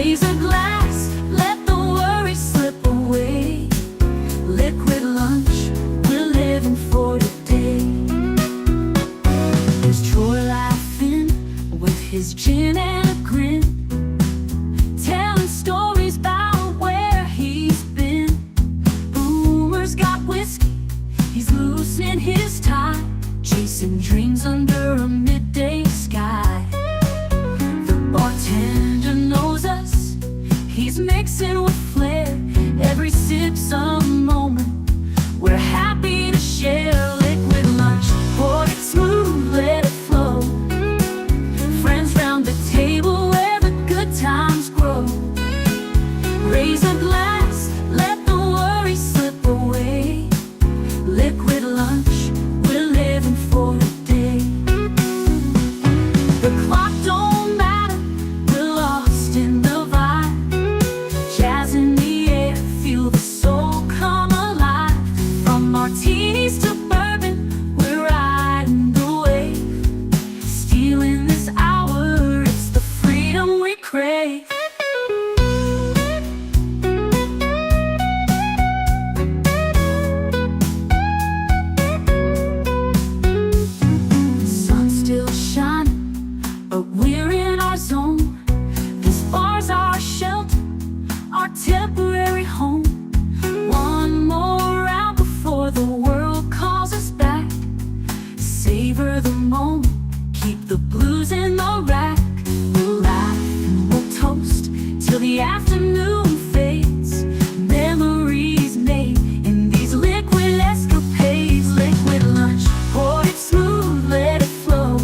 Raise a glass, let the worry slip away. Liquid lunch, we're living for today. There's Troy laughing with his gin and a grin, telling stories about where he's been. Boomer's got whiskey, he's loosening his tie, chasing dreams under a midday sky. The bartender knows us, he's mixing with flair. Every sip's a moment we're happy to share. Liquid lunch, pour it smooth, let it flow. Friends round the table where the good times grow. Raise a glass, let the worry slip away. Liquid lunch, we're living for a day. The clock don't matter, we're lost in the vibe. Jazz in the air, feel the soul come alive. From martinis to bourbon, we're riding the wave. Stealing this hour, it's the freedom we crave. Sun's still shining, but we're in our zone. This bar's our shelter, our temporary home. One more round before the world calls us back. Savor the moment, keep the blues in the rack. We'll laugh and we'll toast till the afternoon fades. Memories made in these liquid escapades. Liquid lunch, pour it smooth, let it flow.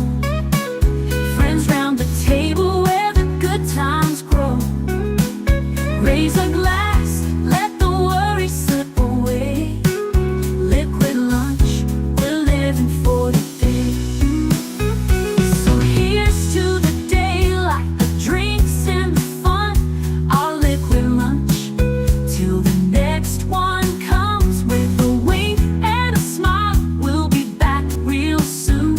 Friends round the table where the good times grow. Raise a glass, let the worry slip away. Liquid lunch, we're living for today. So here's to the daylight, the drinks and the fun. Our liquid lunch, till the next one comes. With a wink and a smile, we'll be back real soon.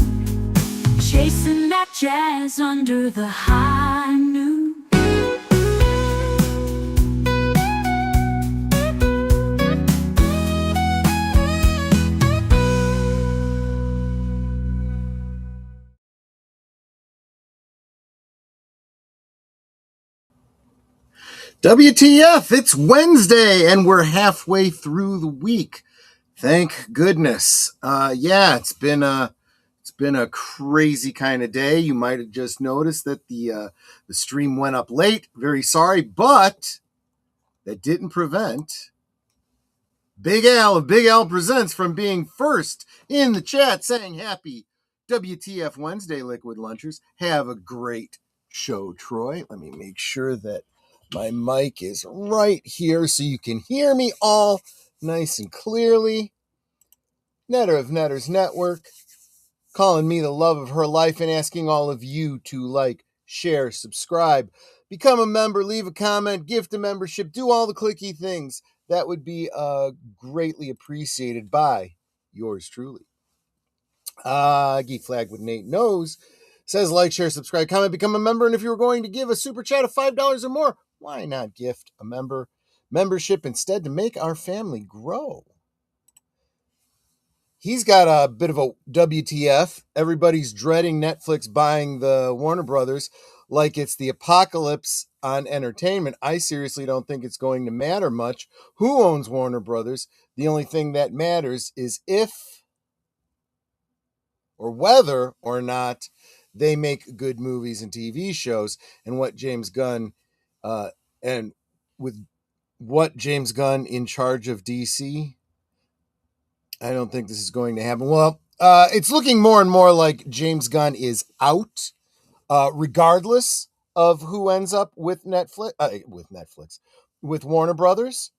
Chasing that jazz under the high noon. WTF, it's Wednesday and we're halfway through the week. Thank goodness. It's been a crazy kind of day. You might have just noticed that the stream went up late. Very sorry, but that didn't prevent Big Al of Big Al Presents from being first in the chat saying happy WTF Wednesday, Liquid Lunchers. Have a great show, Troy. Let me make sure that my mic is right here so you can hear me all nice and clearly. Netter of Netters Network, calling me the love of her life and asking all of you to like, share, subscribe, become a member, leave a comment, gift a membership, do all the clicky things. That would be greatly appreciated by yours truly. Geek Flag with Nate Knows says like, share, subscribe, comment, become a member. And if you were going to give a super chat of $5 or more, why not gift a membership instead to make our family grow? He's got a bit of a WTF. Everybody's dreading Netflix buying the Warner Brothers like it's the apocalypse on entertainment. I seriously don't think it's going to matter much who owns Warner Brothers. The only thing that matters is if or whether or not they make good movies and TV shows. And what James Gunn and with what James Gunn in charge of DC, I don't think this is going to happen. Well, it's looking more and more like James Gunn is out, regardless of who ends up with with Warner Brothers.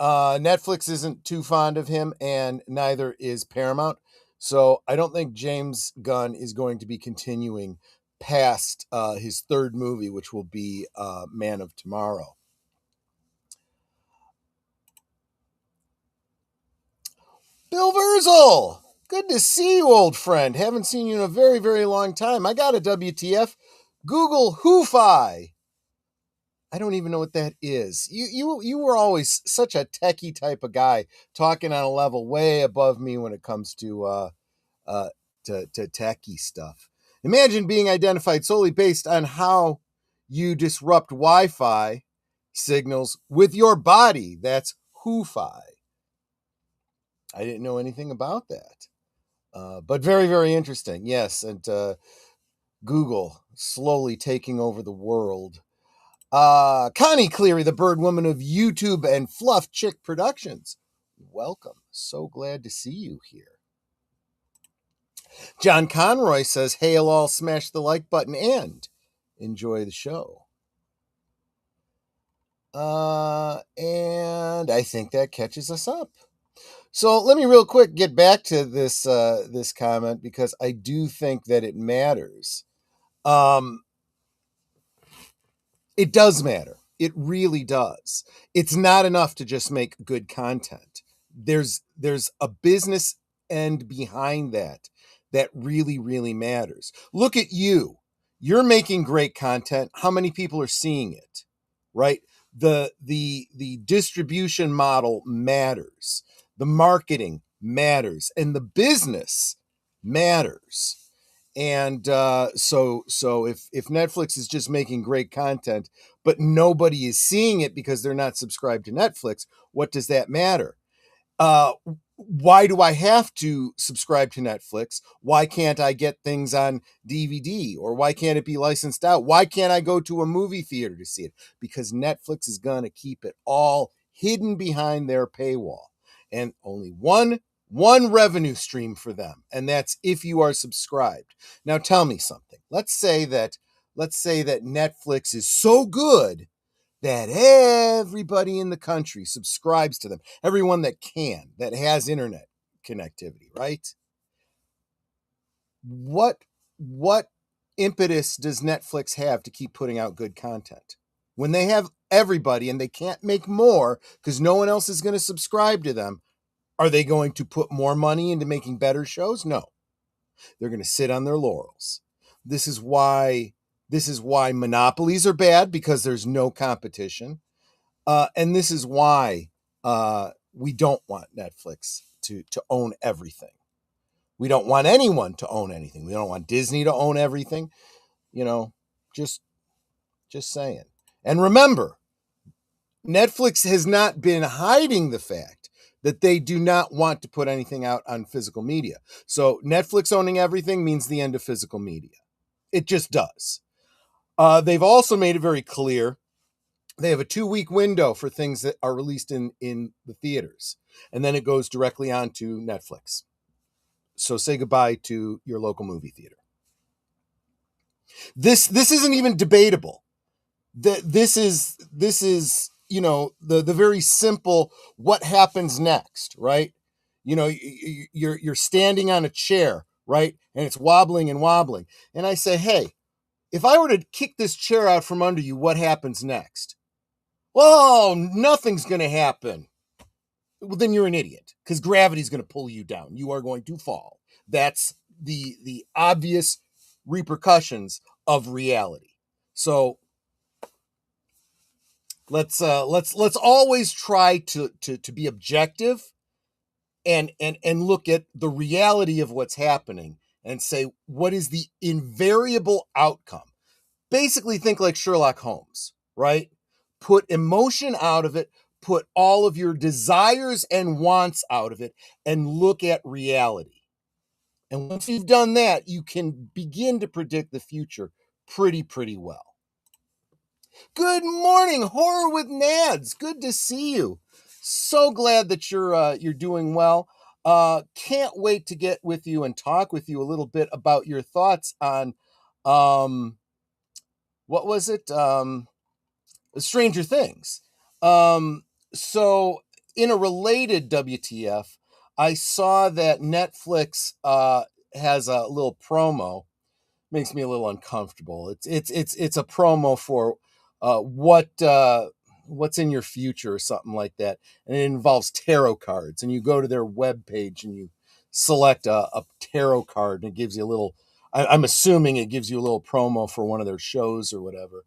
Netflix isn't too fond of him, and neither is Paramount. So I don't think James Gunn is going to be continuing past his third movie, which will be Man of Tomorrow. Bill Verzel, good to see you, old friend. Haven't seen you in a very, very long time. I got a WTF. Google Who-Fi. I don't even know what that is. You were always such a techie type of guy, talking on a level way above me when it comes to techie stuff. Imagine being identified solely based on how you disrupt Wi-Fi signals with your body. That's Who-Fi. I didn't know anything about that. But very, very interesting. Yes, and Google slowly taking over the world. Connie Cleary, the bird woman of YouTube and Fluff Chick Productions. Welcome. So glad to see you here. John Conroy says, hail all, smash the like button and enjoy the show. And I think that catches us up. So let me real quick get back to this this comment, because I do think that it matters. It does matter. It really does. It's not enough to just make good content. There's a business end behind that really, really matters. Look at you. You're making great content. How many people are seeing it? Right? The distribution model matters. The marketing matters. And the business matters. And so if Netflix is just making great content, but nobody is seeing it because they're not subscribed to Netflix, what does that matter? Why do I have to subscribe to Netflix? Why can't I get things on DVD? Or why can't it be licensed out? Why can't I go to a movie theater to see it? Because Netflix is going to keep it all hidden behind their paywall. And only one revenue stream for them, and that's if you are subscribed. Now tell me something. Let's say that Netflix is so good that everybody in the country subscribes to them. Everyone that has internet connectivity, right? What impetus does Netflix have to keep putting out good content when they have everybody and they can't make more because no one else is going to subscribe to them? Are they going to put more money into making better shows? No. They're going to sit on their laurels. This is why monopolies are bad, because there's no competition. And this is why we don't want Netflix to own everything. We don't want anyone to own anything. We don't want Disney to own everything. Just saying. And remember, Netflix has not been hiding the fact that they do not want to put anything out on physical media. So Netflix owning everything means the end of physical media. It just does. They've also made it very clear they have a 2-week window for things that are released in the theaters, and then it goes directly onto Netflix. So say goodbye to your local movie theater. This isn't even debatable. This is the very simple what happens next, right? You're standing on a chair, right? And it's wobbling and wobbling. And I say, hey, if I were to kick this chair out from under you, what happens next? Well, nothing's going to happen. Well, then you're an idiot, because gravity's going to pull you down. You are going to fall. That's the obvious repercussions of reality. So let's always try to be objective and look at the reality of what's happening and say, what is the invariable outcome? Basically think like Sherlock Holmes, right? Put emotion out of it, put all of your desires and wants out of it, and look at reality. And once you've done that, you can begin to predict the future pretty well. Good morning, Horror with Nads. Good to see you. So glad that you're doing well. Can't wait to get with you and talk with you a little bit about your thoughts on what was it? Stranger Things. So in a related WTF, I saw that Netflix has a little promo. Makes me a little uncomfortable. It's a promo for what's in your future or something like that, and it involves tarot cards. And you go to their webpage and you select a tarot card, and it gives you a little. I'm assuming it gives you a little promo for one of their shows or whatever.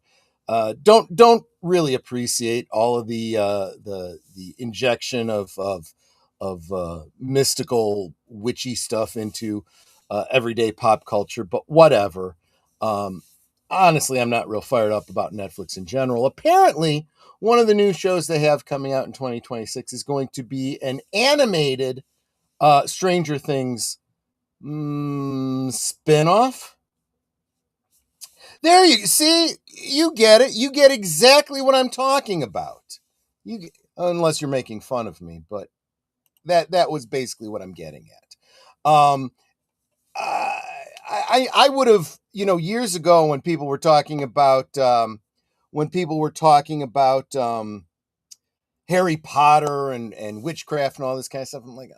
don't really appreciate all of the injection of mystical witchy stuff into everyday pop culture, but whatever. Um, Honestly, I'm not real fired up about Netflix in general. Apparently, one of the new shows they have coming out in 2026 is going to be an animated Stranger Things spin-off. There you see, you get it. You get exactly what I'm talking about. Unless you're making fun of me, but that was basically what I'm getting at. I would have, years ago when people were talking about Harry Potter and witchcraft and all this kind of stuff, I'm like,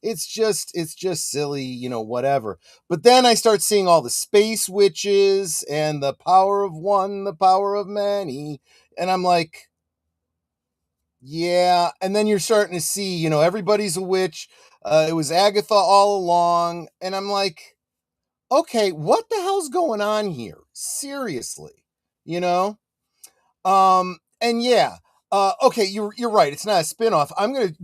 it's just silly, whatever. But then I start seeing all the space witches and the power of one, the power of many, and I'm like, yeah. And then you're starting to see, everybody's a witch. It was Agatha all along, and I'm like, okay, what the hell's going on here? Seriously, you know? And yeah, okay, you're right. It's not a spinoff. I'm going to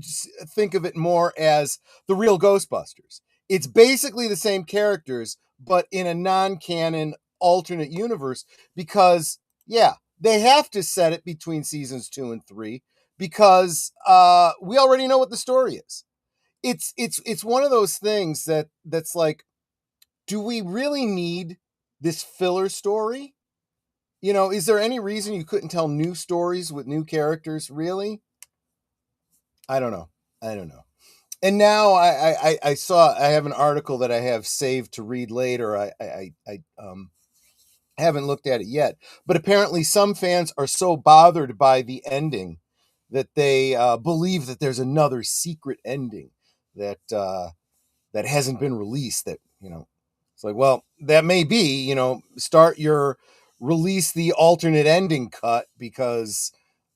think of it more as the real Ghostbusters. It's basically the same characters, but in a non-canon alternate universe, because yeah, they have to set it between seasons 2 and 3 because we already know what the story is. It's one of those things that's like, do we really need this filler story? Is there any reason you couldn't tell new stories with new characters? Really? I don't know. And now I saw, I have an article that I have saved to read later. I haven't looked at it yet, but apparently some fans are so bothered by the ending that they believe that there's another secret ending that that hasn't been released. That it's like, well, that may be. Release the alternate ending cut, because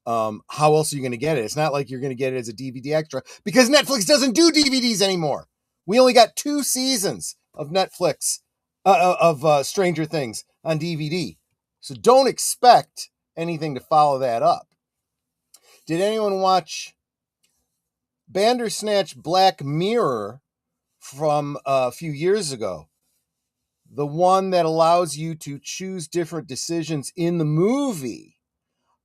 how else are you going to get it? It's not like you're going to get it as a DVD extra, because Netflix doesn't do DVDs anymore. We only got 2 seasons of Netflix of Stranger Things on DVD, so don't expect anything to follow that up. Did anyone watch Bandersnatch Black Mirror from a few years ago? The one that allows you to choose different decisions in the movie.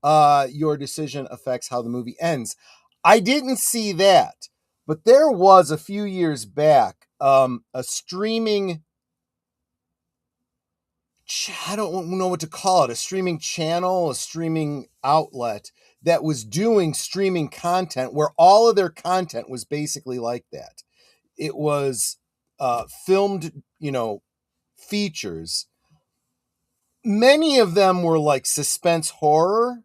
Your decision affects how the movie ends. I didn't see that, but there was a few years back a streaming, I don't know what to call it, a streaming channel, a streaming outlet that was doing streaming content where all of their content was basically like that. It was filmed, features. Many of them were like suspense horror,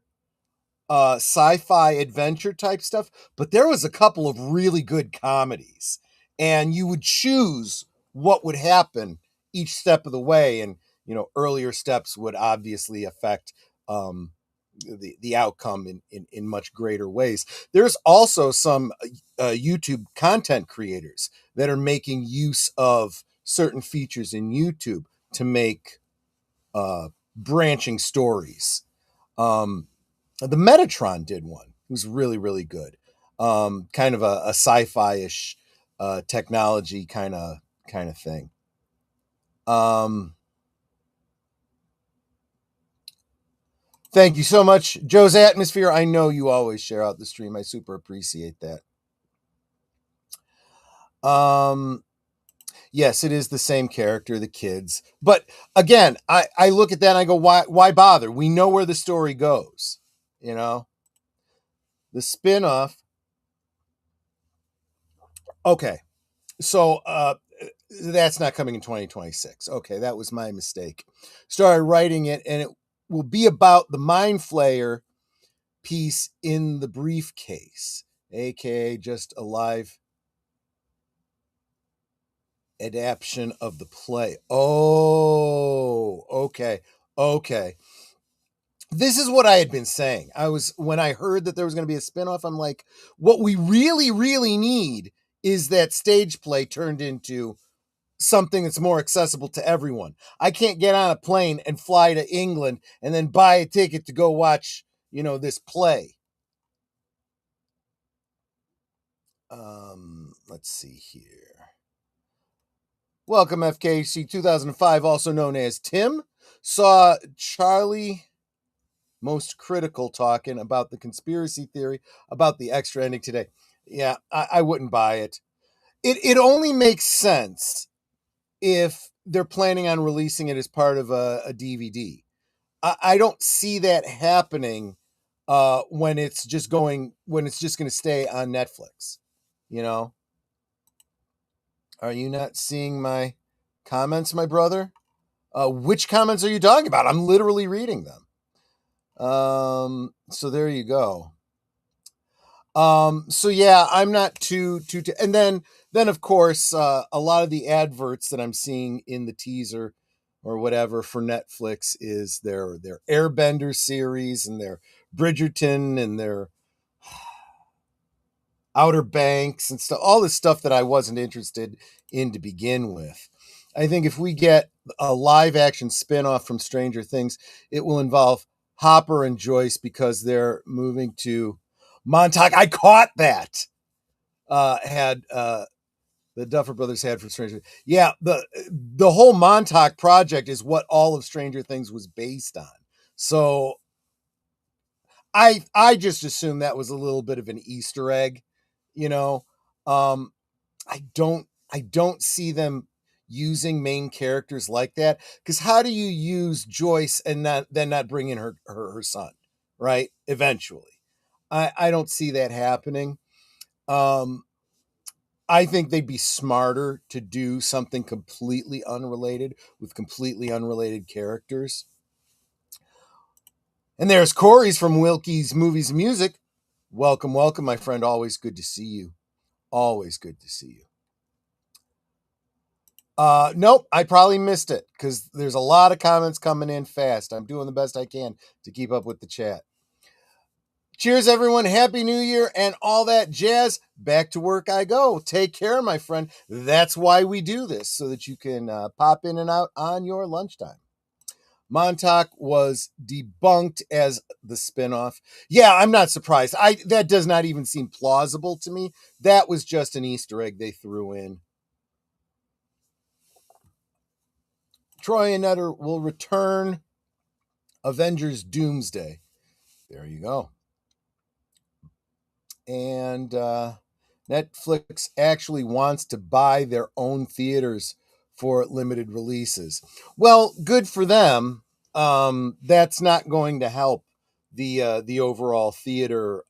sci-fi adventure type stuff, but there was a couple of really good comedies, and you would choose what would happen each step of the way, and earlier steps would obviously affect the outcome in much greater ways. There's also some YouTube content creators that are making use of certain features in YouTube to make branching stories. The Metatron did one. It was really, really good. Kind of a sci-fi-ish technology kind of thing. Thank you so much, Joe's Atmosphere. I know you always share out the stream. I super appreciate that. Yes, it is the same character, the kids. But again, I look at that and I go, why bother? We know where the story goes. The spin-off. Okay. So that's not coming in 2026. Okay, that was my mistake. Started writing it, and it will be about the Mind Flayer piece in the briefcase, aka just a live adaptation of the play. Oh, okay. This is what I had been saying. When I heard that there was going to be a spinoff, I'm like, what we really, really need is that stage play turned into something that's more accessible to everyone. I can't get on a plane and fly to England and then buy a ticket to go watch, this play. Let's see here. Welcome, FKC 2005, also known as Tim. Saw Charlie Most Critical talking about the conspiracy theory about the extra ending today. Yeah, I wouldn't buy it. It only makes sense if they're planning on releasing it as part of a DVD. I don't see that happening when it's just going to stay on Netflix. Are you not seeing my comments, my brother? Which comments are you talking about? I'm literally reading them. So there you go. So yeah, I'm not too, and then of course, a lot of the adverts that I'm seeing in the teaser or whatever for Netflix is their Airbender series and their Bridgerton and their Outer Banks and stuff, all this stuff that I wasn't interested in to begin with. I think if we get a live action spinoff from Stranger Things, it will involve Hopper and Joyce because they're moving to Montauk. I caught that. Had the Duffer Brothers had for Stranger Things. Yeah, the whole Montauk project is what all of Stranger Things was based on. So I just assumed that was a little bit of an Easter egg, I don't see them using main characters like that, because how do you use Joyce and not bring in her son, right? Eventually, I don't see that happening. I think they'd be smarter to do something completely unrelated with completely unrelated characters. And there's Corey's from Wilky's Movies and Music. Welcome, my friend. Always good to see you. Always good to see you. Nope, I probably missed it because there's a lot of comments coming in fast. I'm doing the best I can to keep up with the chat. Cheers, everyone. Happy New Year and all that jazz. Back to work I go. Take care, my friend. That's why we do this, so that you can pop in and out on your lunchtime. Montauk was debunked as the spinoff. Yeah, I'm not surprised. That does not even seem plausible to me. That was just an Easter egg they threw in. Troy and Nutter will return Avengers Doomsday. There you go. And Netflix actually wants to buy their own theaters for limited releases. Well, good for them. That's not going to help the overall theater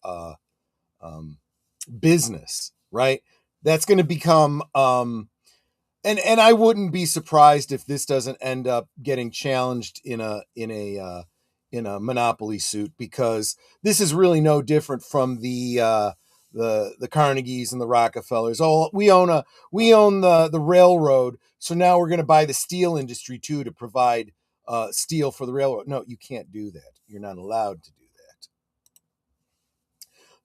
business, right? That's going to become and I wouldn't be surprised if this doesn't end up getting challenged in a monopoly suit, because this is really no different from the Carnegies and the Rockefellers. Oh, we own the railroad, so now we're going to buy the steel industry too to provide steel for the railroad. No, you can't do that. You're not allowed to do that.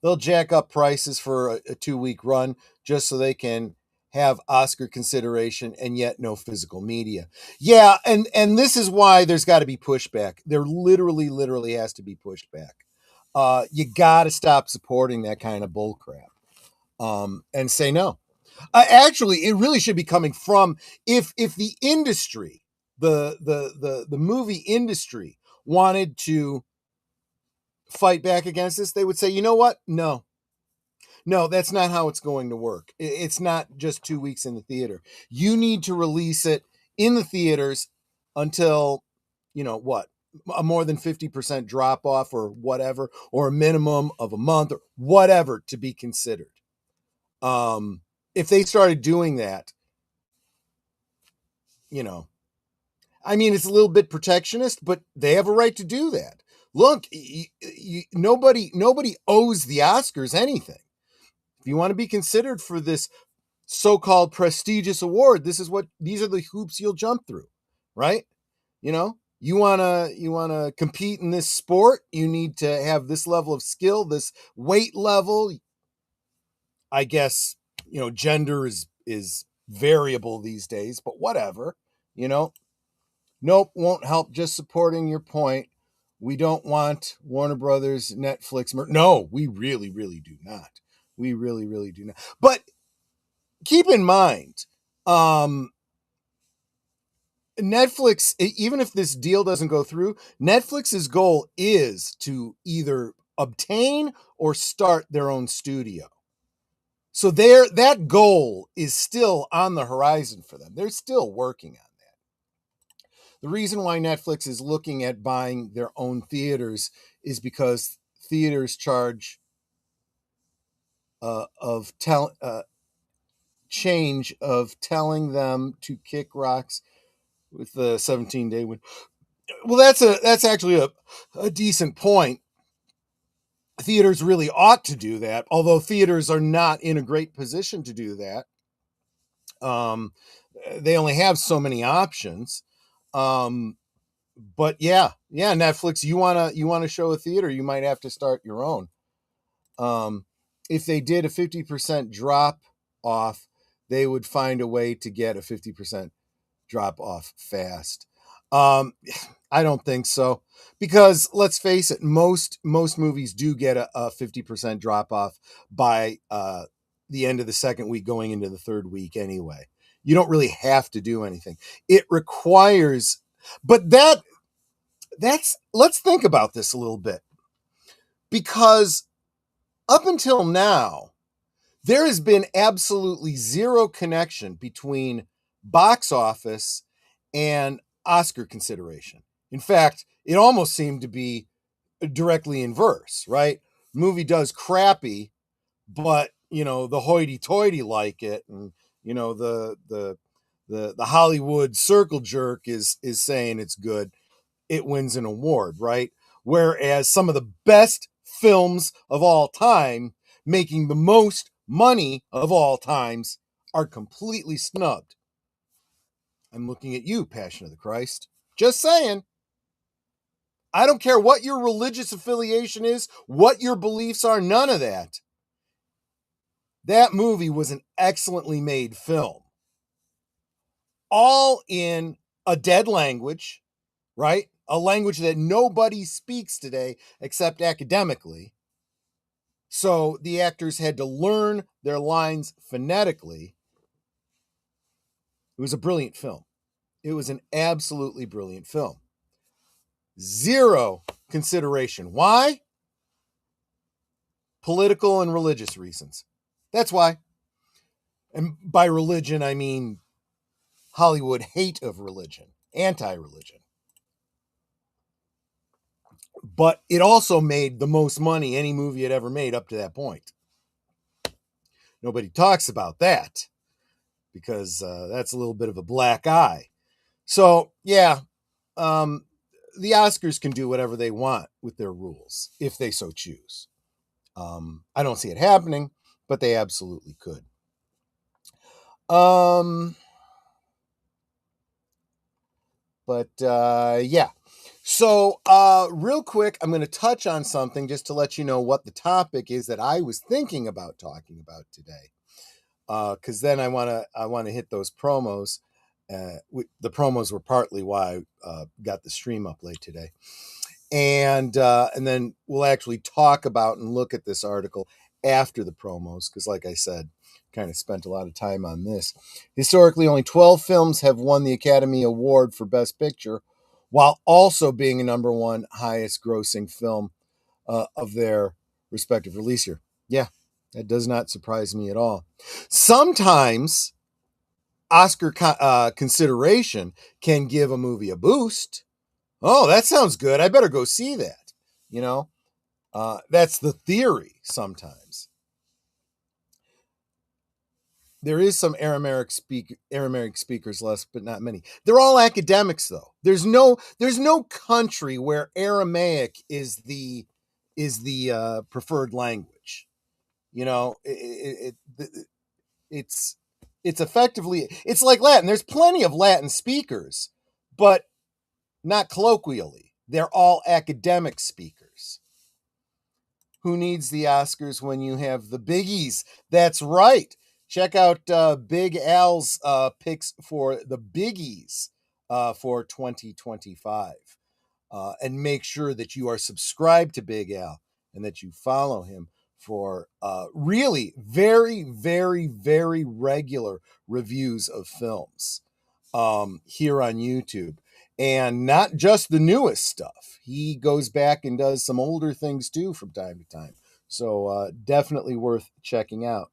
They'll jack up prices for a 2-week run just so they can have Oscar consideration and yet no physical media. Yeah, and this is why there's got to be pushback. There literally has to be pushback. You got to stop supporting that kind of bullcrap and say no. Actually, it really should be coming from if the industry, the movie industry, wanted to fight back against this, they would say, you know what? No, that's not how it's going to work. It's not just 2 weeks in the theater. You need to release it in the theaters until, a more than 50% drop off or whatever, or a minimum of a month or whatever to be considered. If they started doing that, it's a little bit protectionist, but they have a right to do that. Look, nobody owes the Oscars anything. If you want to be considered for this so-called prestigious award, these are the hoops you'll jump through, right? You want to compete in this sport, you need to have this level of skill, this weight level. I guess, gender is variable these days, but whatever, you know. Nope, won't help. Just supporting your point. We don't want Warner Brothers, Netflix. No, we really, really do not. We really, really do not. But keep in mind, Netflix, even if this deal doesn't go through, Netflix's goal is to either obtain or start their own studio. So that goal is still on the horizon for them. They're still working on that. The reason why Netflix is looking at buying their own theaters is because theaters charge change of telling them to kick rocks with the 17-day win. Well, that's actually a decent point. Theaters really ought to do that, although theaters are not in a great position to do that. They only have so many options. But yeah, Netflix, you wanna show a theater, you might have to start your own. If they did a 50% drop off, they would find a way to get a 50% drop off fast. I don't think so, because let's face it, most movies do get a 50% drop off by the end of the second week, going into the third week anyway. You don't really have to do anything. It requires, but let's think about this a little bit, because up until now, there has been absolutely zero connection between box office and Oscar consideration. In fact, it almost seemed to be directly inverse, right? Movie does crappy, but the hoity-toity like it, and the Hollywood circle jerk is saying it's good. It wins an award, right? Whereas some of the best films of all time, making the most money of all times, are completely snubbed. I'm looking at you, Passion of the Christ. Just saying. I don't care what your religious affiliation is, what your beliefs are, none of that. That movie was an excellently made film. All in a dead language, right? A language that nobody speaks today except academically. So the actors had to learn their lines phonetically. It was a brilliant film. It was an absolutely brilliant film. Zero consideration. Why? Political and religious reasons. That's why. And by religion, I mean Hollywood hate of religion, anti-religion. But it also made the most money any movie had ever made up to that point. Nobody talks about that, because that's a little bit of a black eye. So, yeah, the Oscars can do whatever they want with their rules, if they so choose. I don't see it happening, but they absolutely could. Yeah. So, real quick, I'm going to touch on something just to let you know what the topic is that I was thinking about talking about today. Because then I want to hit those promos. The promos were partly why I got the stream up late today, and then we'll actually talk about and look at this article after the promos, because, like I said, kind of spent a lot of time on this. Historically, only 12 films have won the Academy Award for Best Picture, while also being a number one highest grossing film of their respective release year. Yeah, that does not surprise me at all. Sometimes Oscar consideration can give a movie a boost. Oh, that sounds good. I better go see that. That's the theory sometimes. There is some Aramaic speakers less, but not many. They're all academics, though. There's no country where Aramaic is the preferred language. It's effectively, it's like Latin. There's plenty of Latin speakers, but not colloquially. They're all academic speakers. Who needs the Oscars when you have the biggies? That's right. Check out Big Al's picks for the biggies for 2025. And make sure that you are subscribed to Big Al and that you follow him for really very, very, very regular reviews of films here on YouTube. And not just the newest stuff. He goes back and does some older things too from time to time. So definitely worth checking out.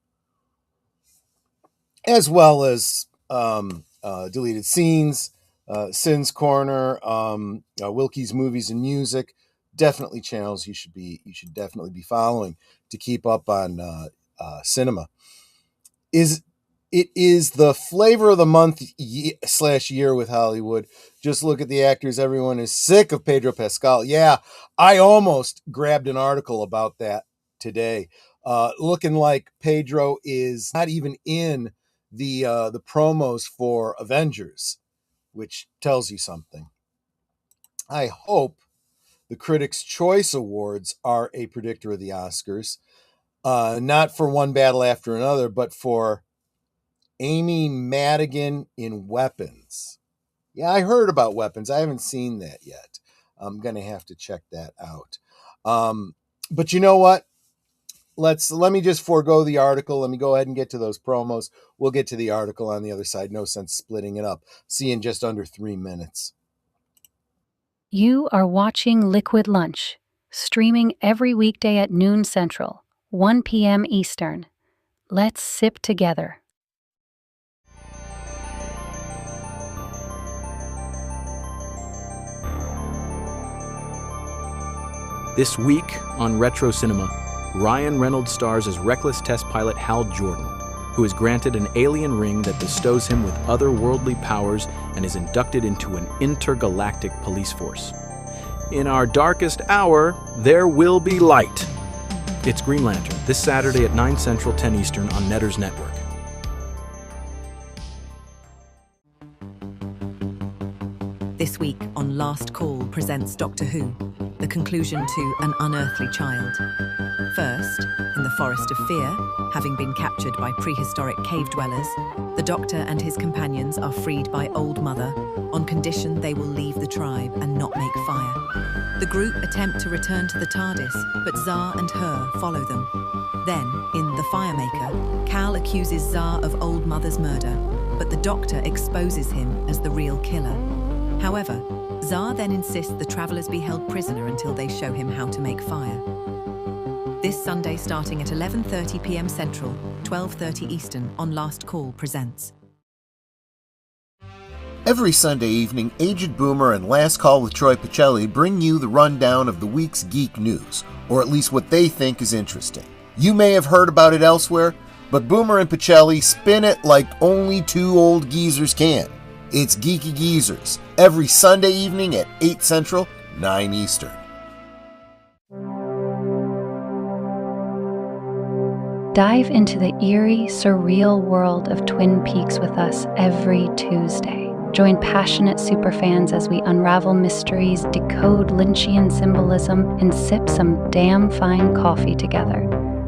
As well as deleted scenes, Sin's Corner, Wilky's Movies and Music. Definitely channels you should definitely be following to keep up on cinema. It is the flavor of the month / year with Hollywood. Just look at the actors. Everyone is sick of Pedro Pascal. Yeah, I almost grabbed an article about that today. Looking like Pedro is not even in the promos for Avengers, which tells you something. I hope the Critics' Choice Awards are a predictor of the Oscars, not for one battle after another, but for Amy Madigan in Weapons. Yeah, I heard about Weapons. I haven't seen that yet. I'm going to have to check that out. But you know what? Let me just forego the article. Let me go ahead and get to those promos. We'll get to the article on the other side. No sense splitting it up. See you in just under 3 minutes. You are watching Liquid Lunch, streaming every weekday at noon Central, 1 p.m. Eastern. Let's sip together. This week on Retro Cinema, Ryan Reynolds stars as reckless test pilot Hal Jordan, who is granted an alien ring that bestows him with otherworldly powers and is inducted into an intergalactic police force. In our darkest hour, there will be light. It's Green Lantern, this Saturday at 9 Central, 10 Eastern on Netter's Network. This week on Last Call presents Doctor Who, the conclusion to An Unearthly Child. First, in the Forest of Fear, having been captured by prehistoric cave dwellers, the Doctor and his companions are freed by Old Mother on condition they will leave the tribe and not make fire. The group attempt to return to the TARDIS, but Zar and Her follow them. Then, in The Firemaker, Cal accuses Zar of Old Mother's murder, but the Doctor exposes him as the real killer. However, Zar then insists the travellers be held prisoner until they show him how to make fire. This Sunday starting at 11:30 p.m. Central, 12:30 Eastern on Last Call presents. Every Sunday evening, Aged Boomer and Last Call with Troy Pacelli bring you the rundown of the week's geek news, or at least what they think is interesting. You may have heard about it elsewhere, but Boomer and Pacelli spin it like only two old geezers can. It's Geeky Geezers, every Sunday evening at 8 Central, 9 Eastern. Dive into the eerie, surreal world of Twin Peaks with us every Tuesday. Join passionate superfans as we unravel mysteries, decode Lynchian symbolism, and sip some damn fine coffee together.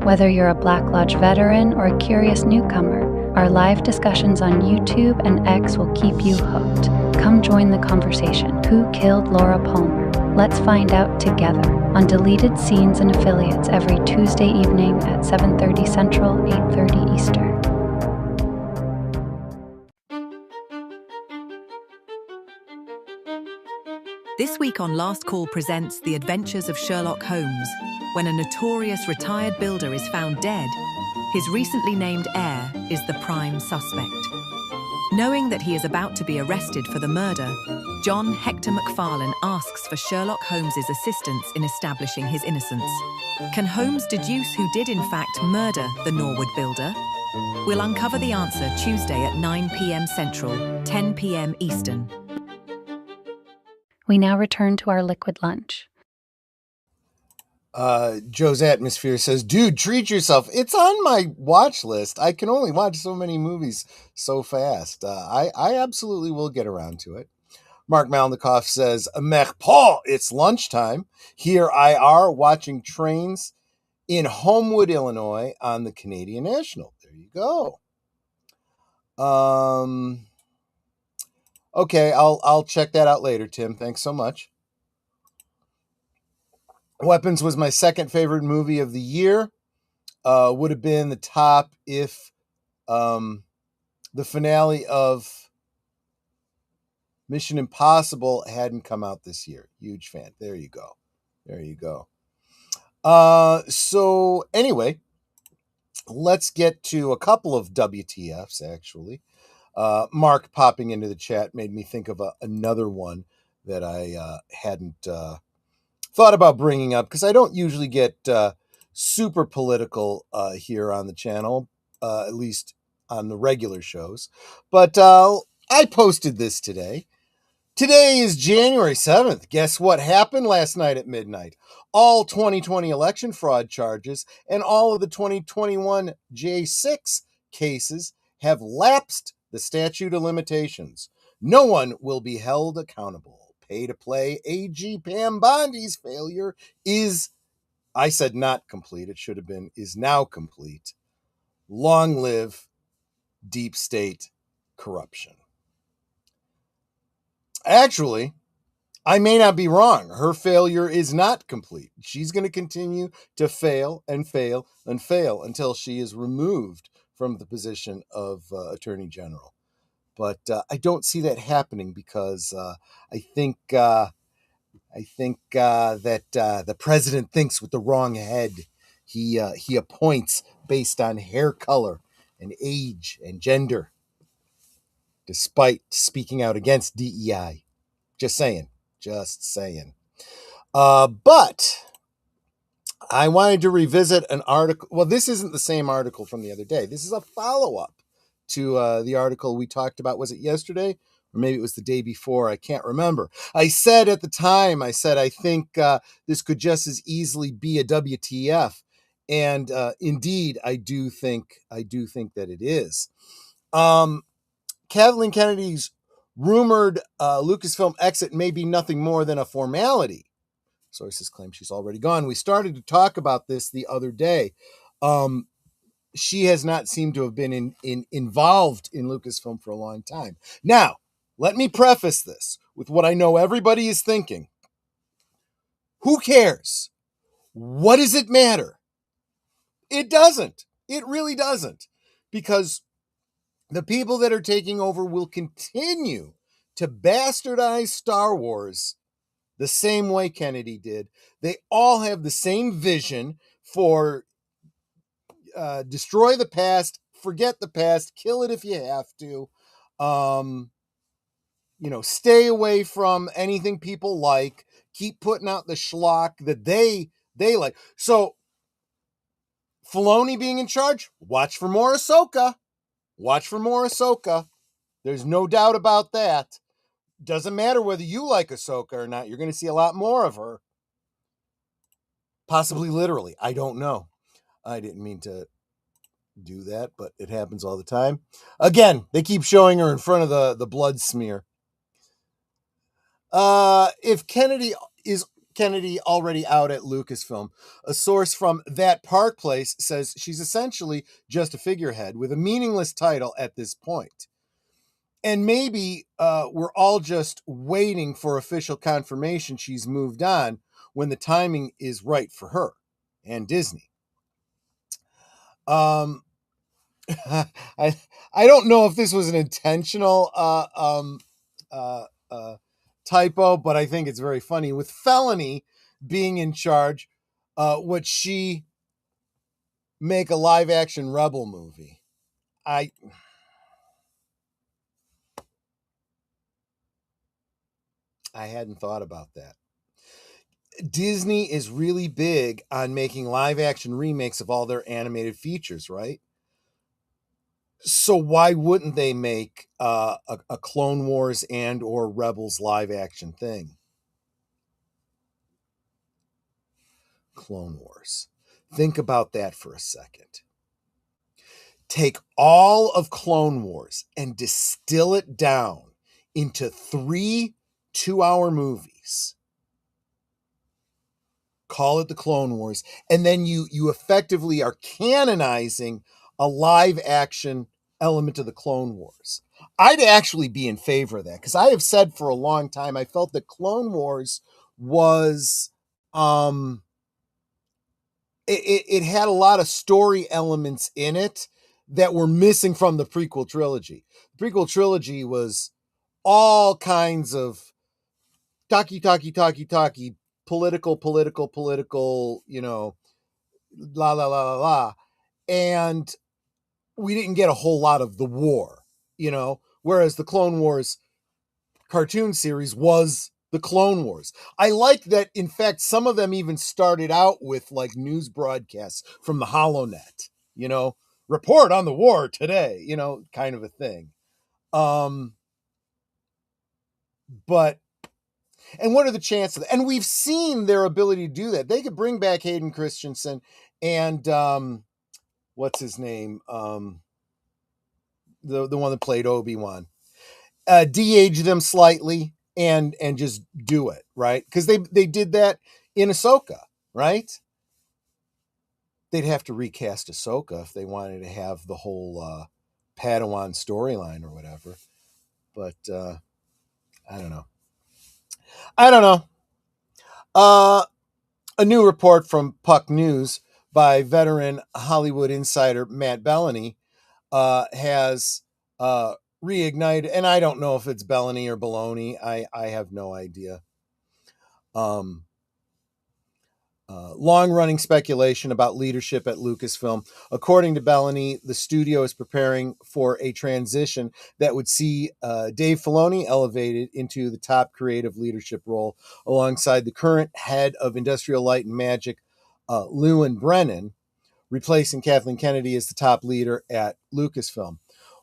Whether you're a Black Lodge veteran or a curious newcomer, our live discussions on YouTube and X will keep you hooked. Come join the conversation. Who killed Laura Palmer? Let's find out together on Deleted Scenes and Affiliates every Tuesday evening at 7:30 Central, 8:30 Eastern. This week on Last Call presents The Adventures of Sherlock Holmes. When a notorious retired builder is found dead, his recently named heir is the prime suspect. Knowing that he is about to be arrested for the murder, John Hector MacFarlane asks for Sherlock Holmes's assistance in establishing his innocence. Can Holmes deduce who did in fact murder the Norwood builder? We'll uncover the answer Tuesday at 9 p.m. Central, 10 p.m. Eastern. We now return to our liquid lunch. Joe's Atmosphere says, dude, treat yourself. It's on my watch list. I can only watch so many movies so fast. I absolutely will get around to it. Mark Malnikoff says, Mech Paul, it's lunchtime. Here I are watching trains in Homewood, Illinois on the Canadian National. There you go. Okay, I'll check that out later, Tim. Thanks so much. Weapons was my second favorite movie of the year. Would have been the top if the finale of Mission Impossible hadn't come out this year. Huge fan. There you go. There you go. So anyway, let's get to a couple of WTFs, actually. Mark popping into the chat made me think of another one that I hadn't thought about bringing up, because I don't usually get super political here on the channel, at least on the regular shows. But I posted this today. Today is January 7th. Guess what happened last night at midnight? All 2020 election fraud charges and all of the 2021 J6 cases have lapsed the statute of limitations. No one will be held accountable. Pay-to-play AG Pam Bondi's failure is, I said not complete, it should have been, is now complete. Long live deep state corruption. Actually, I may not be wrong. Her failure is not complete. She's going to continue to fail and fail and fail until she is removed from the position of Attorney General. But I don't see that happening, because I think that the president thinks with the wrong head. He appoints based on hair color and age and gender, despite speaking out against DEI. Just saying. But I wanted to revisit an article. Well, this isn't the same article from the other day. This is a follow-up to the article we talked about. Was it yesterday? Or maybe it was the day before. I can't remember. I said at the time, I think this could just as easily be a WTF. And indeed, I do think that it is. Kathleen Kennedy's rumored Lucasfilm exit may be nothing more than a formality. Sources claim she's already gone. We started to talk about this the other day. She has not seemed to have been involved in Lucasfilm for a long time. Now, let me preface this with what I know everybody is thinking. Who cares? What does it matter? It doesn't. It really doesn't. Because the people that are taking over will continue to bastardize Star Wars the same way Kennedy did. They all have the same vision for destroy the past, forget the past, kill it if you have to. Stay away from anything people like. Keep putting out the schlock that they like. So, Filoni being in charge, watch for more Ahsoka. Watch for more Ahsoka. There's no doubt about that. Doesn't matter whether you like Ahsoka or not. You're going to see a lot more of her. Possibly literally. I don't know. I didn't mean to do that, but it happens all the time. Again, they keep showing her in front of the blood smear. If Kennedy already out at Lucasfilm, a source from That Park Place says she's essentially just a figurehead with a meaningless title at this point. And maybe we're all just waiting for official confirmation she's moved on when the timing is right for her and Disney. I don't know if this was an intentional typo, but I think it's very funny. With Filoni being in charge, would she make a live-action Rebel movie? I hadn't thought about that. Disney is really big on making live-action remakes of all their animated features, right? So why wouldn't they make a Clone Wars and or Rebels live-action thing? Clone Wars. Think about that for a second. Take all of Clone Wars and distill it down into 3 2-hour movies. Call it the Clone Wars. And then you effectively are canonizing a live action element of the Clone Wars. I'd actually be in favor of that, because I have said for a long time I felt that Clone Wars was it had a lot of story elements in it that were missing from the prequel trilogy. The prequel trilogy was all kinds of talky, political, you know, la la la la la, and we didn't get a whole lot of the war, you know, whereas the Clone Wars cartoon series was the Clone Wars. I like that, in fact, some of them even started out with like news broadcasts from the HoloNet, you know, report on the war today, you know, kind of a thing. But, and what are the chances? And we've seen their ability to do that. They could bring back Hayden Christensen and, what's his name? The one that played Obi-Wan. De-age them slightly and just do it, right? Because they did that in Ahsoka, right? They'd have to recast Ahsoka if they wanted to have the whole Padawan storyline or whatever. But I don't know. A new report from Puck News by veteran Hollywood insider Matt Bellany has reignited, and I don't know if it's Bellany or Baloney. I have no idea. Long-running speculation about leadership at Lucasfilm. According to Bellany, the studio is preparing for a transition that would see Dave Filoni elevated into the top creative leadership role alongside the current head of Industrial Light and Magic, Lynwen Brennan, replacing Kathleen Kennedy as the top leader at Lucasfilm.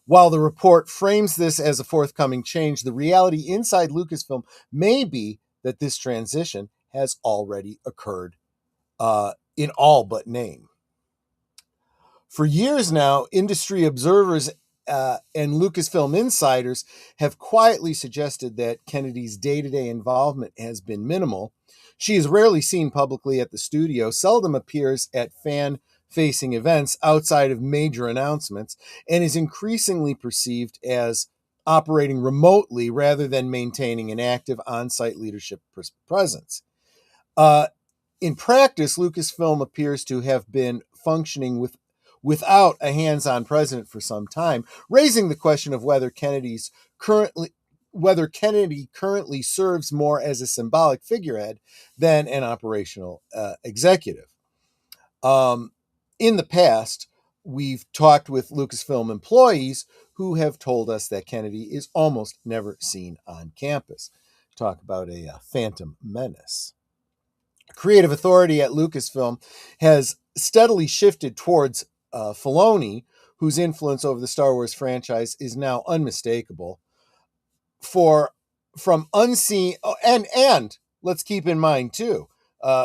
While the report frames this as a forthcoming change, the reality inside Lucasfilm may be that this transition has already occurred in all but name. For years now, industry observers and Lucasfilm insiders have quietly suggested that Kennedy's day-to-day involvement has been minimal. She is rarely seen publicly at the studio, seldom appears at fan-facing events outside of major announcements, and is increasingly perceived as operating remotely rather than maintaining an active on-site leadership presence. In practice, Lucasfilm appears to have been functioning without a hands-on president for some time, raising the question of whether Kennedy currently serves more as a symbolic figurehead than an operational executive. In the past, we've talked with Lucasfilm employees who have told us that Kennedy is almost never seen on campus. Talk about a phantom menace. Creative authority at Lucasfilm has steadily shifted towards Filoni, whose influence over the Star Wars franchise is now unmistakable. From unseen, and let's keep in mind too,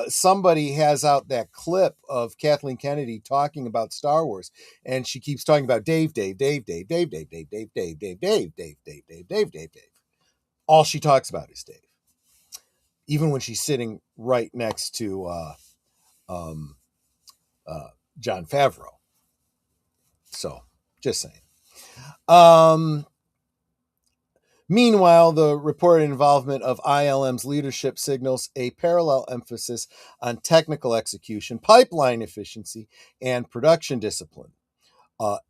somebody has out that clip of Kathleen Kennedy talking about Star Wars, and she keeps talking about Dave. All she talks about is Dave. Even when she's sitting right next to Jon Favreau. So, just saying. Meanwhile, the reported involvement of ILM's leadership signals a parallel emphasis on technical execution, pipeline efficiency, and production discipline.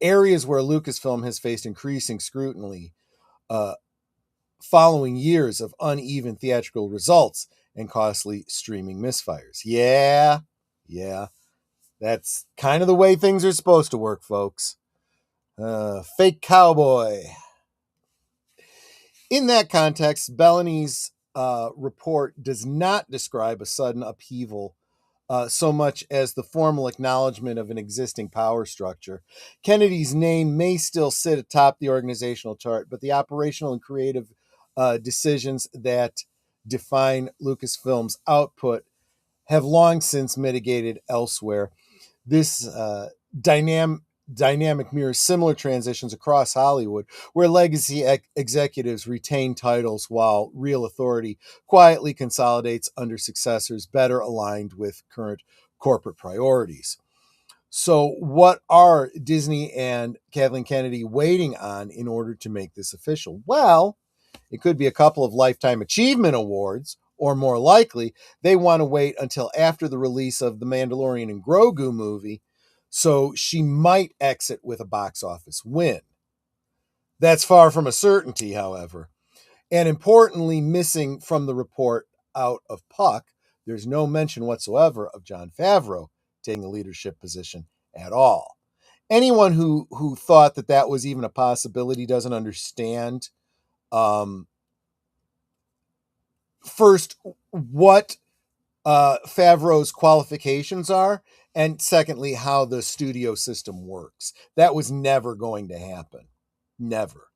Areas where Lucasfilm has faced increasing scrutiny following years of uneven theatrical results and costly streaming misfires. Yeah. That's kind of the way things are supposed to work, folks. Fake cowboy. In that context, Bellany's report does not describe a sudden upheaval so much as the formal acknowledgement of an existing power structure. Kennedy's name may still sit atop the organizational chart, but the operational and creative decisions that define Lucasfilm's output have long since mitigated elsewhere. This dynamic mirrors similar transitions across Hollywood, where legacy executives retain titles while real authority quietly consolidates under successors better aligned with current corporate priorities. So what are Disney and Kathleen Kennedy waiting on in order to make this official? Well, it could be a couple of Lifetime Achievement Awards, or more likely, they want to wait until after the release of the Mandalorian and Grogu movie, so she might exit with a box office win. That's far from a certainty, however. And importantly, missing from the report out of Puck, there's no mention whatsoever of Jon Favreau taking a leadership position at all. Anyone who thought that was even a possibility doesn't understand, first, what Favreau's qualifications are, and secondly, how the studio system works. That was never going to happen. Never.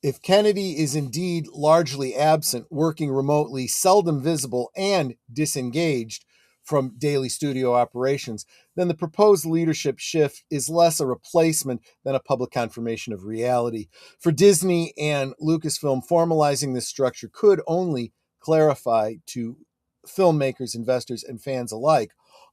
If Kennedy is indeed largely absent, working remotely, seldom visible, and disengaged from daily studio operations, then the proposed leadership shift is less a replacement than a public confirmation of reality. For Disney and Lucasfilm, formalizing this structure could only clarify to filmmakers, investors, and fans alike,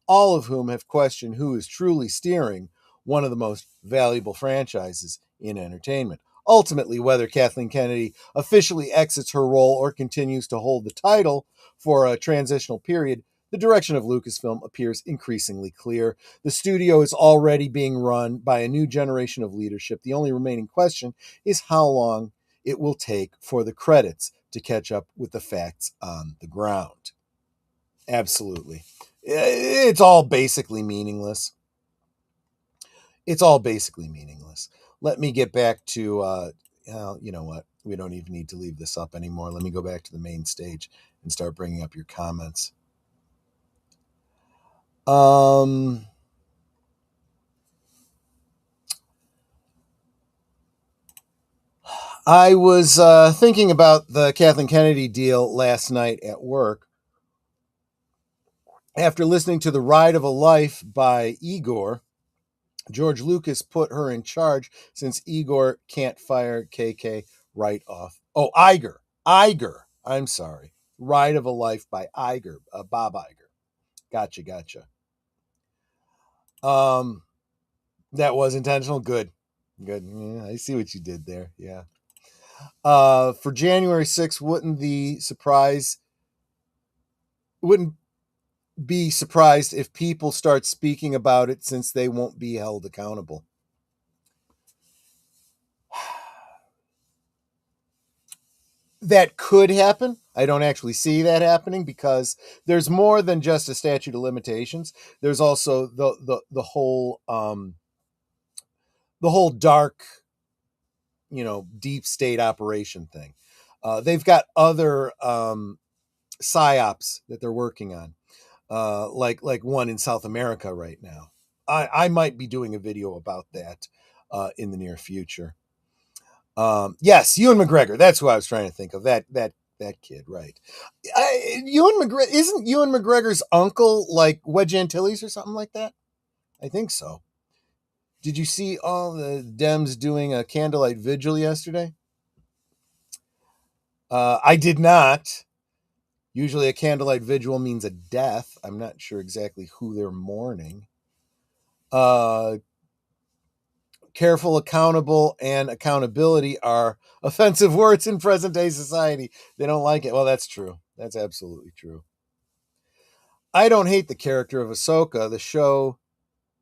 all of whom have questioned who is truly steering one of the most valuable franchises in entertainment. Ultimately, whether Kathleen Kennedy officially exits her role or continues to hold the title for a transitional period, the direction of Lucasfilm appears increasingly clear. The studio is already being run by a new generation of leadership. The only remaining question is how long it will take for the credits to catch up with the facts on the ground. Absolutely. It's all basically meaningless. Let me get back to, you know what? We don't even need to leave this up anymore. Let me go back to the main stage and start bringing up your comments. I was thinking about the Kathleen Kennedy deal last night at work. After listening to The Ride of a Life by Igor, George Lucas put her in charge since Igor can't fire KK right off. Oh, Iger. I'm sorry. Ride of a Life by Iger, Bob Iger. Gotcha. That was intentional. Good. Yeah, I see what you did there. Yeah. For January 6th, wouldn't be surprised if people start speaking about it, since they won't be held accountable. That could happen. I don't actually see that happening, because there's more than just a statute of limitations. There's also the whole dark, deep state operation thing. They've got other psyops that they're working on, like one in South America right now. I might be doing a video about that in the near future. Yes, Ewan McGregor. That's who I was trying to think of. That kid, right? Isn't Ewan McGregor's uncle like Wedge Antilles or something like that? I think so. Did you see all the Dems doing a candlelight vigil yesterday? I did not. Usually a candlelight vigil means a death. I'm not sure exactly who they're mourning. Careful, accountable, and accountability are offensive words in present-day society. They don't like it. Well, that's true. That's absolutely true. I don't hate the character of Ahsoka. The show,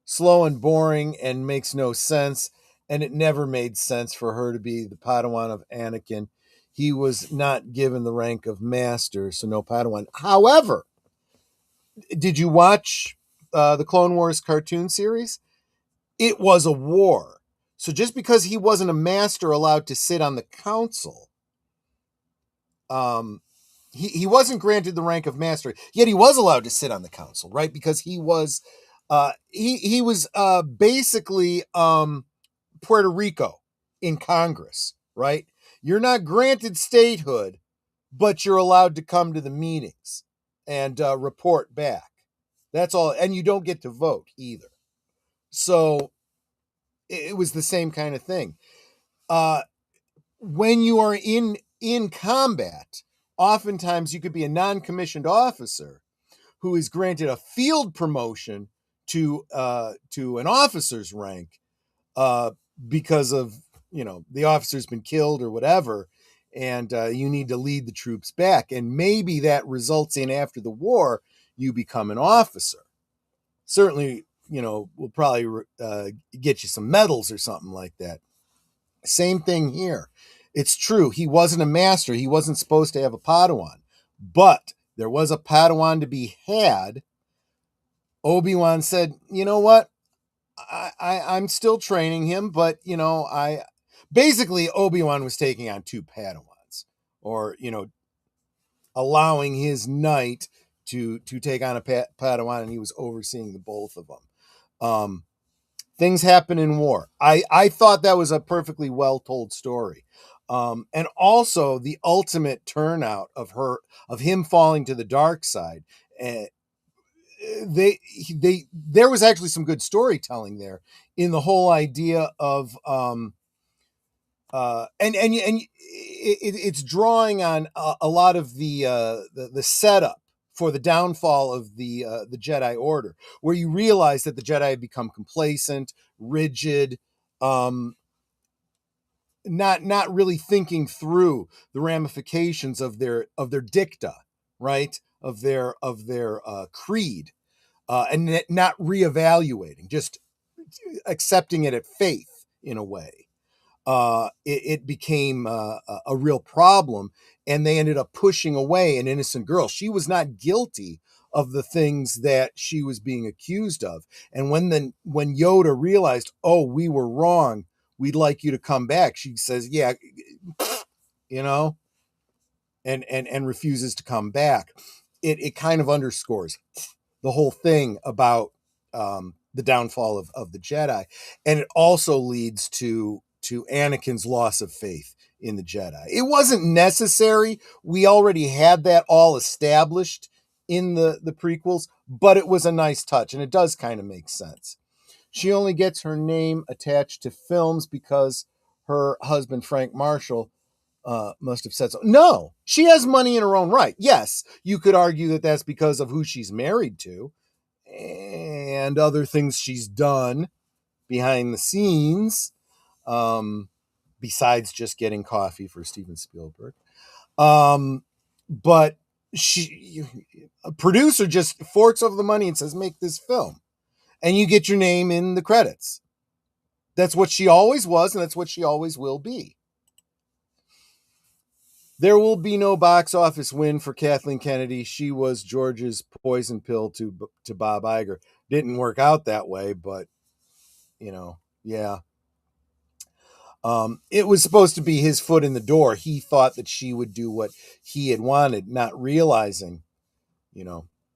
slow and boring and makes no sense, and it never made sense for her to be the Padawan of Anakin. He was not given the rank of master, so no Padawan. However, did you watch the Clone Wars cartoon series? It was a war. So just because he wasn't a master allowed to sit on the council, he wasn't granted the rank of master, yet he was allowed to sit on the council, right? Because he was basically Puerto Rico in Congress, right? You're not granted statehood, but you're allowed to come to the meetings and report back. That's all. And you don't get to vote either. So it was the same kind of thing. When you are in combat, oftentimes you could be a non-commissioned officer who is granted a field promotion to an officer's rank because of, the officer's been killed or whatever, and you need to lead the troops back. And maybe that results in, after the war, you become an officer. Certainly, we'll probably get you some medals or something like that. Same thing here. It's true. He wasn't a master. He wasn't supposed to have a Padawan, but there was a Padawan to be had. Obi-Wan said, you know what? I'm still training him, but basically Obi-Wan was taking on 2 Padawans, or, allowing his knight to take on a Padawan, and he was overseeing the both of them. Things happen in war. I thought that was a perfectly well told story. And also the ultimate turnout of him falling to the dark side. There was actually some good storytelling there in the whole idea of it's drawing on a lot of the setup for the downfall of the Jedi Order, where you realize that the Jedi had become complacent, rigid, not really thinking through the ramifications of their dicta, right? Of their creed, and not reevaluating, just accepting it at faith in a way. It became a real problem, and they ended up pushing away an innocent girl. She was not guilty of the things that she was being accused of. And when Yoda realized, oh, we were wrong, we'd like you to come back, she says, yeah, and refuses to come back. It kind of underscores the whole thing about the downfall of the Jedi. And it also leads to Anakin's loss of faith in the Jedi. It wasn't necessary. We already had that all established in the prequels, but it was a nice touch, and it does kind of make sense. She only gets her name attached to films because her husband, Frank Marshall, must have said so. No, she has money in her own right. Yes, you could argue that that's because of who she's married to and other things she's done behind the scenes, besides just getting coffee for Steven Spielberg. But a producer just forks over the money and says, make this film. And you get your name in the credits. That's what she always was, and that's what she always will be. There will be no box office win for Kathleen Kennedy. She was George's poison pill to Bob Iger. Didn't work out that way, but, yeah. It was supposed to be his foot in the door. He thought that she would do what he had wanted, not realizing,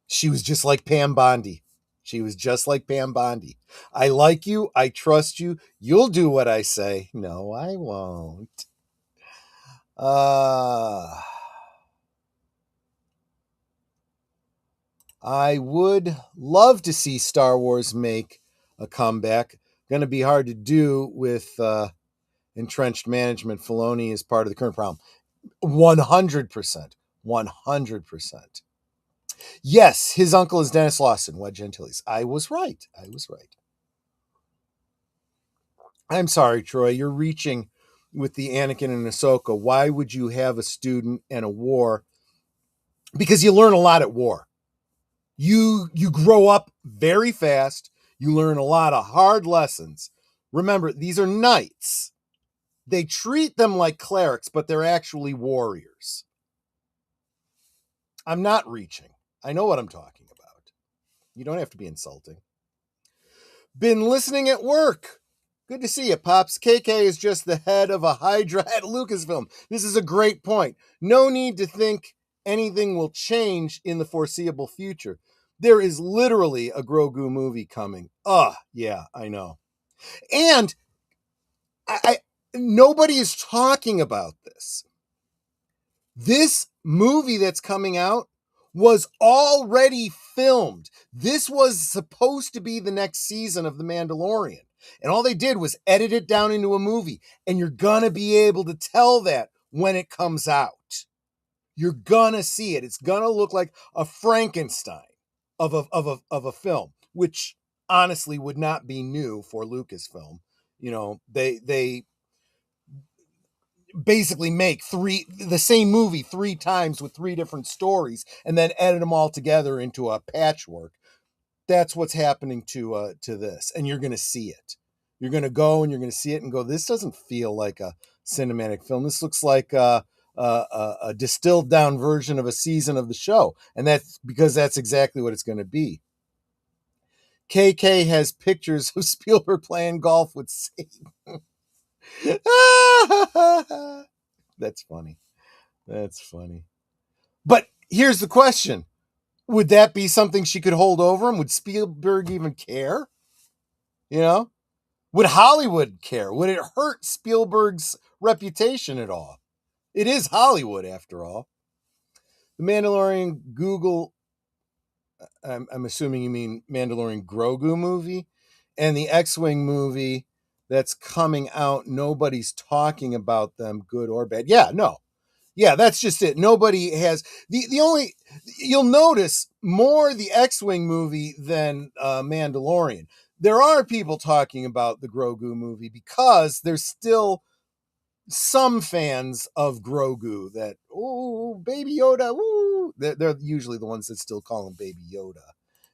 she was just like Pam Bondi. She was just like Pam Bondi. I like you. I trust you. You'll do what I say. No, I won't. I would love to see Star Wars make a comeback. Going to be hard to do with entrenched management. Filoni is part of the current problem. 100%. 100%. Yes, his uncle is Dennis Lawson, Wedge Antilles. I was right. I'm sorry, Troy. You're reaching with the Anakin and Ahsoka. Why would you have a student and a war? Because you learn a lot at war. You grow up very fast. You learn a lot of hard lessons. Remember, these are knights. They treat them like clerics, but they're actually warriors. I'm not reaching. I know what I'm talking about. You don't have to be insulting. Been listening at work. Good to see you, Pops. KK is just the head of a Hydra at Lucasfilm. This is a great point. No need to think anything will change in the foreseeable future. There is literally a Grogu movie coming. Yeah, I know. And nobody is talking about this. This movie that's coming out was already filmed. This was supposed to be the next season of The Mandalorian. And all they did was edit it down into a movie. And you're going to be able to tell that when it comes out. You're going to see it. It's going to look like a Frankenstein of a film, which honestly would not be new for Lucasfilm. You know, they basically make the same movie 3 times with 3 different stories and then edit them all together into a patchwork. That's what's happening to this, and you're going to see it. You're going to go and you're going to see it and go, this doesn't feel like a cinematic film. This looks like a distilled down version of a season of the show, and that's because that's exactly what it's going to be. KK has pictures of Spielberg playing golf with Satan. That's funny. That's funny. But here's the question. Would that be something she could hold over him? Would Spielberg even care? You know? Would Hollywood care? Would it hurt Spielberg's reputation at all? It is Hollywood, after all. The Mandalorian Google, I'm assuming you mean Mandalorian Grogu movie, and the X-Wing movie that's coming out, nobody's talking about them, good or bad. Yeah, no. Yeah, that's just it. Nobody has the only, you'll notice more the X-Wing movie than Mandalorian. There are people talking about the Grogu movie because there's still some fans of Grogu that, oh, Baby Yoda, woo. They're usually the ones that still call him Baby Yoda,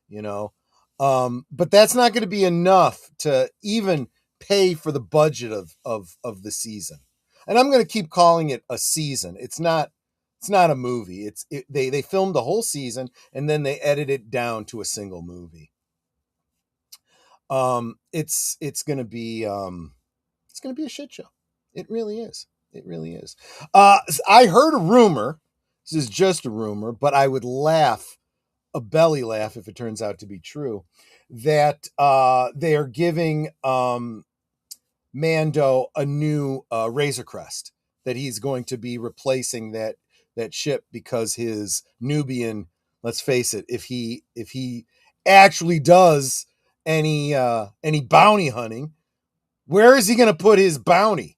you know. But that's not going to be enough to even pay for the budget of the season. And I'm going to keep calling it a season. It's not a movie. They filmed the whole season and then they edited it down to a single movie. It's going to be a shit show. It really is. It really is. I heard a rumor. This is just a rumor, but I would laugh, a belly laugh, if it turns out to be true, that they are giving Mando a new Razor Crest, that he's going to be replacing that ship because his Nubian, let's face it, if he actually does any bounty hunting, where is he going to put his bounty?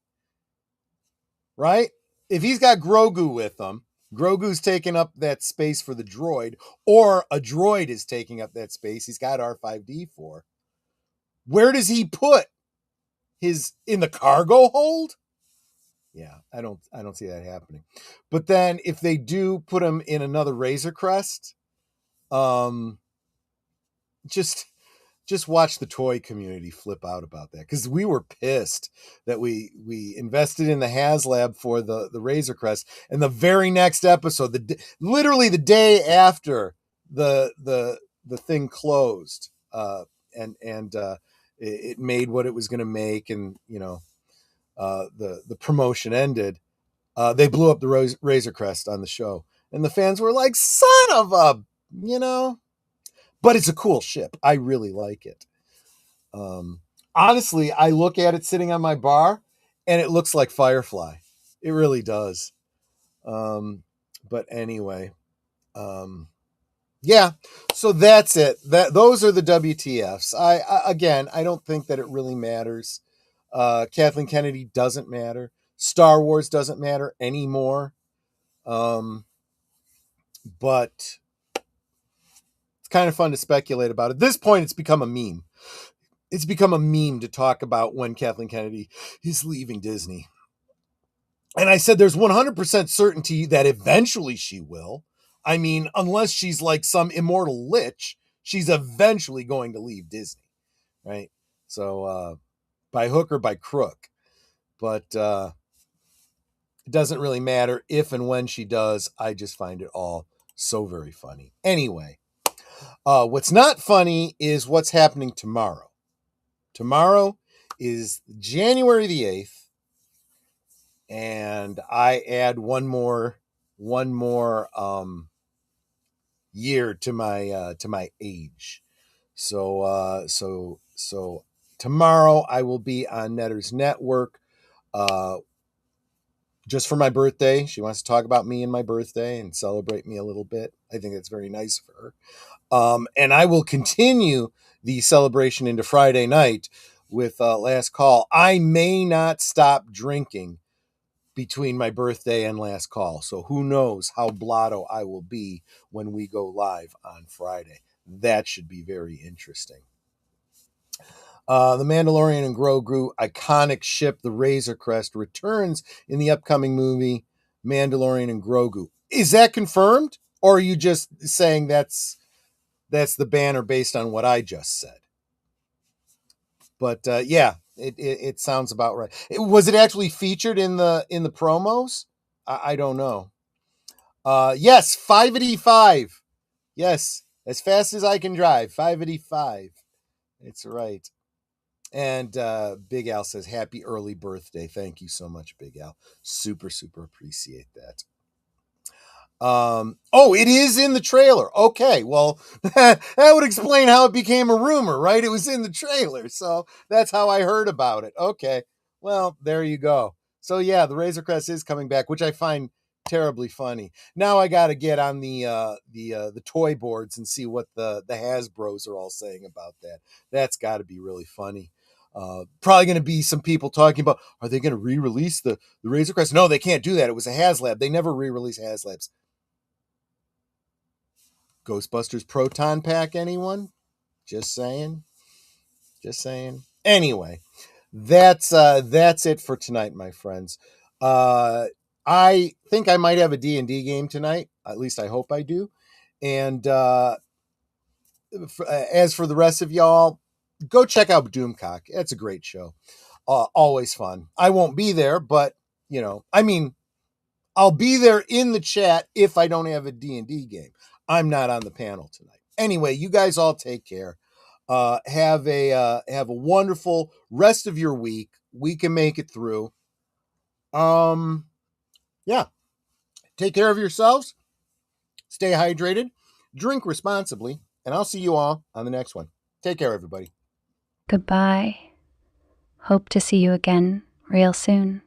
Right? If he's got Grogu with him, Grogu's taking up that space for the droid, or a droid is taking up that space he's got R5D for. Where does he put his, in the cargo hold? Yeah, I don't see that happening. But then if they do put him in another Razor Crest, just watch the toy community flip out about that, because we were pissed that we invested in the HasLab for the Razor Crest, and the very next episode, literally the day after the thing closed, and it made what it was going to make, and you know, the promotion ended, they blew up the Razor Crest on the show, and the fans were like, son of a, you know. But it's a cool ship. I really like it. Honestly, I look at it sitting on my bar, and it looks like Firefly. It really does. But anyway, yeah. So that's it. Those are the WTFs. I don't think that it really matters. Kathleen Kennedy doesn't matter. Star Wars doesn't matter anymore. But it's kind of fun to speculate about. At this point, it's become a meme. It's become a meme to talk about when Kathleen Kennedy is leaving Disney. And I said there's 100% certainty that eventually she will. I mean, unless she's like some immortal lich, she's eventually going to leave Disney, right? So by hook or by crook. But it doesn't really matter if and when she does. I just find it all so very funny. Anyway. What's not funny is what's happening tomorrow. Tomorrow is January the 8th, and I add one more year to my age. So tomorrow I will be on Netter's Network, just for my birthday. She wants to talk about me and my birthday and celebrate me a little bit. I think that's very nice for her. And I will continue the celebration into Friday night with Last Call. I may not stop drinking between my birthday and Last Call. So who knows how blotto I will be when we go live on Friday. That should be very interesting. The Mandalorian and Grogu iconic ship, the Razor Crest, returns in the upcoming movie Mandalorian and Grogu. Is that confirmed, or are you just saying that's the banner based on what I just said? But yeah, it sounds about right. Was it actually featured in the promos? I don't know. Yes, 585. Yes, as fast as I can drive, 585. It's right. And Big Al says, happy early birthday. Thank you so much, Big Al. Super, super appreciate that. Oh, it is in the trailer. Okay, well, that would explain how it became a rumor, right? It was in the trailer, so that's how I heard about it. Okay, well, there you go. So yeah, the Razor Crest is coming back, which I find terribly funny. Now I got to get on the toy boards and see what the Hasbros are all saying about that. That's got to be really funny. Probably going to be some people talking about, are they going to re-release the Razor Crest? No, they can't do that. It was a HasLab. They never re-release HasLabs. Ghostbusters Proton Pack, anyone? Just saying. Anyway, that's it for tonight, my friends. I think I might have a D&D game tonight. At least I hope I do. And as for the rest of y'all, go check out Doomcock. It's a great show. Always fun. I won't be there, but, I'll be there in the chat if I don't have a D&D game. I'm not on the panel tonight. Anyway, you guys all take care. Have a wonderful rest of your week. We can make it through. Yeah. Take care of yourselves. Stay hydrated. Drink responsibly. And I'll see you all on the next one. Take care, everybody. Goodbye. Hope to see you again real soon.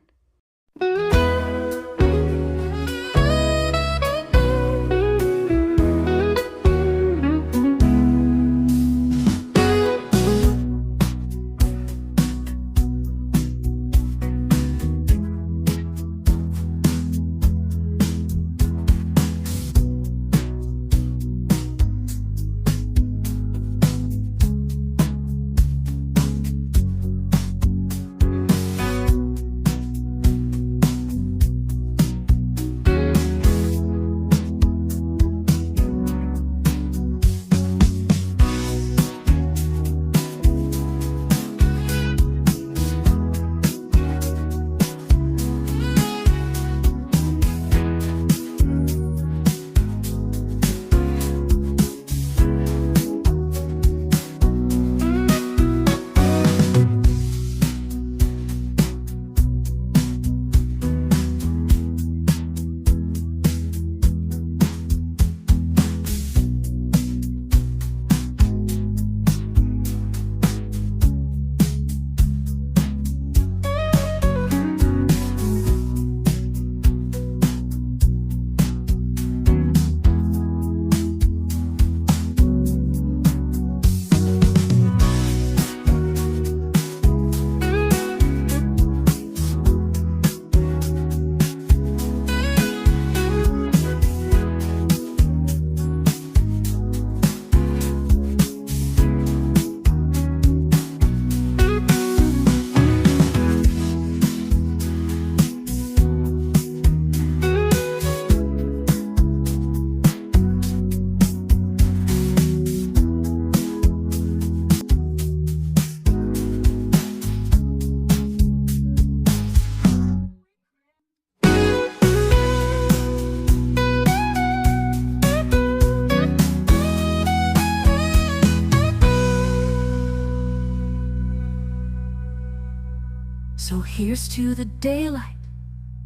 So here's to the daylight,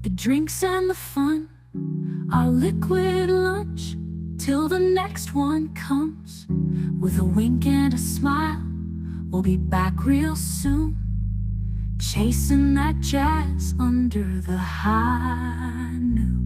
the drinks and the fun, our liquid lunch, till the next one comes. With a wink and a smile, we'll be back real soon, chasing that jazz under the high noon.